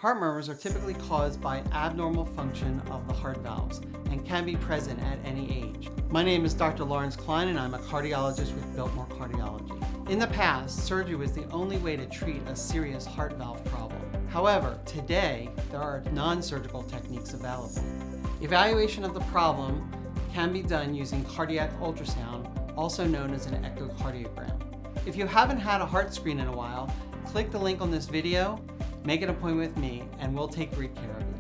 Heart murmurs are typically caused by abnormal function of the heart valves and can be present at any age. My name is Dr. Kline and I'm a cardiologist with Biltmore Cardiology. In the past, surgery was the only way to treat a serious heart valve problem. However, today, there are non-surgical techniques available. Evaluation of the problem can be done using cardiac ultrasound, also known as an echocardiogram. If you haven't had a heart screen in a while, click the link on this video, make an appointment with me, and we'll take great care of you.